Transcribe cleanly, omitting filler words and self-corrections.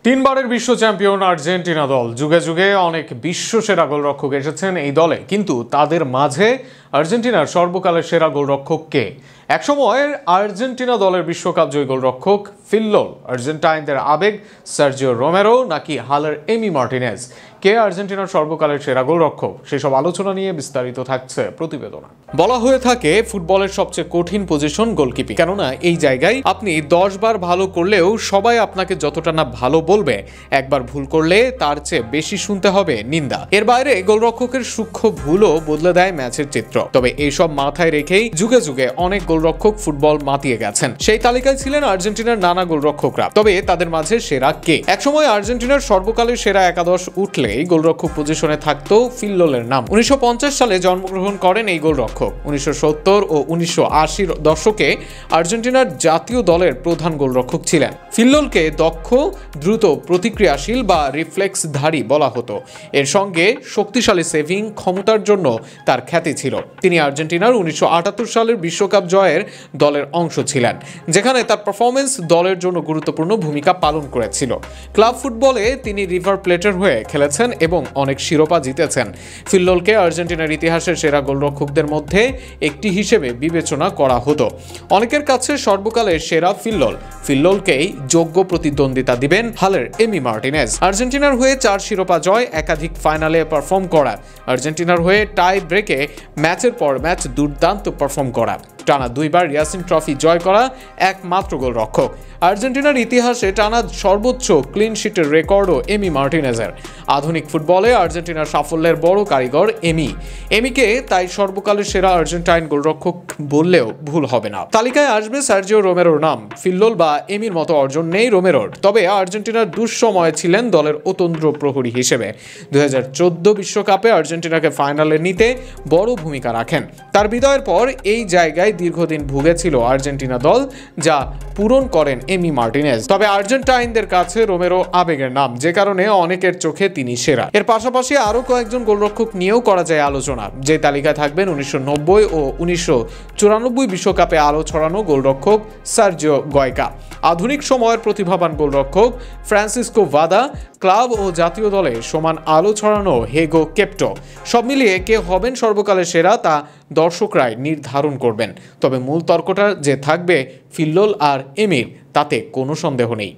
তিনবারের বিশ্ব champion Argentina দল যুগে যুগে অনেক বিশ্বসেরা গোলরক্ষক এসেছেন এই দলে, কিন্তু তাদের মাঝে আর্জেন্টিনার সর্বকালের সেরা গোলরক্ষক কে? একসময়ের আর্জেন্টিনা দলের বিশ্বকাপ জয়ী গোলরক্ষক ফিল্লোল, আর্জেন্টাইনদের আবেগ সার্জিও রোমেরো নাকি হালের এমি মার্টিনেজ? কে আর্জেন্টিনার সর্বকালের সেরা গোলরক্ষক? সেসব আলোচনা নিয়ে বিস্তারিত থাকছে প্রতিবেদনে। বলা হয়ে থাকে ফুটবলের সবচেয়ে কঠিন পজিশন গোলকিপিং, কেননা এই জায়গায় আপনি 10 বার ভালো করলেও সবাই আপনাকে যতটা না ভালো বলবে, একবার ভুল করলে তার চেয়ে বেশি শুনতে হবে নিন্দা। এর বাইরে গোলরক্ষকের সূক্ষ্ম ভুলও বদলে দেয় ম্যাচের চিত্র। তবে এইসব মাথায় রেখেই যুগে যুগে অনেক গোলরক্ষক ফুটবল মাতিয়ে গেছেন। সেই তালিকায় ছিলেন আর্জেন্টিনার নানা গোলরক্ষকরা। তবে তাদের মাঝে সেরা কে? একসময় আর্জেন্টিনার সর্বকালের সেরা একাদশ উঠলেই গোলরক্ষক পজিশনে থাকতো ফিল্লোলের নাম। 1950 সালে জন্মগ্রহণ করেন এই গোলরক্ষক। 1970 ও 1980 দশকে আর্জেন্টিনার জাতীয় দলের প্রধান গোলরক্ষক ছিলেন। ফিল্লোলকে দক্ষ, দ্রুত প্রতিক্রিয়াশীল বা রিফ্লেক্সধারী বলা হতো। এর সঙ্গে শক্তিশালী সেভিং ক্ষমতার জন্য তার খ্যাতি ছিল। তিনি আর্জেন্টিনার 1978 সালের বিশ্বকাপ জয়ের দলের অংশ ছিলেন, যেখানে তার পারফরমেন্স দলের জন্য গুরুত্বপূর্ণ ভূমিকা পালন করেছিল। ক্লাব ফুটবলে তিনি রিভার প্লেটের হয়ে খেলেছেন এবং অনেক শিরোপা জিতেছেন। ফিল্লোলকে আর্জেন্টিনার ইতিহাসের সেরা গোলরক্ষকদের মধ্যে একটি হিসেবে বিবেচনা করা হতো। অনেকের কাছে সর্বকালের সেরা ফিল্লোলকেই যোগ্য প্রতিদ্বন্দ্বিতা দিবেন হালের এমি মার্টিনেজ। আর্জেন্টিনার হয়ে 4 শিরোপা জয়, একাধিক ফাইনালে পারফর্ম করা, আর্জেন্টিনার হয়ে টাই ব্রেকে ম্যাচের পর ম্যাচ দুর্দান্ত পারফর্ম করা, টানা 2 বার ইয়াসিন ট্রফি জয় করা একমাত্র গোলরক্ষক। আর্জেন্টিনার ইতিহাসে টানা সর্বোচ্চ ক্লিন শিটের রেকর্ডও এমি মার্টিনেজের। আধুনিক ফুটবলে আর্জেন্টিনার সাফল্যের বড় কারিগর এমিকে তাই সর্বকালের সেরা আর্জেন্টাইন গোলরক্ষক বললেও ভুল হবে না। তালিকায় আসবে সার্জিও রোমেরোর নাম। ফিল্লোল বা এমির মতো অর্জন নেই রোমেরোর, তবে আর্জেন্টিনার দুঃসময়ে ছিলেন দলের অতন্দ্র প্রহরী হিসেবে। 2014 বিশ্বকাপে আর্জেন্টিনাকে ফাইনালে নিতে বড় ভূমিকা রাখেন। তার বিদায়ের পর এই জায়গায় দীর্ঘদিন ভুগেছিল আর্জেন্টিনা দল, যা পূরণ করেন এমি মার্টিনেজ। তবে আর্জেন্টাইনদের কাছে রোমেরো আবেগের নাম, যে কারণে অনেকের চোখে তিনি সেরা। এর পাশাপাশি আরো কয়েকজন গোলরক্ষক নিয়েও করা যায় আলোচনা, যে তালিকায় থাকবেন 1990 ও 1994 বিশ্বকাপে আলো ছড়ানো গোলরক্ষক সার্জিও গয়কা, আধুনিক সময়ের প্রতিভাবান গোলরক্ষক ফ্রান্সিসকো ভাদা, ক্লাব ও জাতীয় দলে সমান আলো ছড়ানো হেগো কেপ্টো। সব মিলিয়ে কে হবেন সর্বকালের সেরা তা দর্শকরাই নির্ধারণ করবেন। তবে মূল তর্কটা যে থাকবে ফিল্লোল আর এমির, তাতে কোনো সন্দেহ নেই।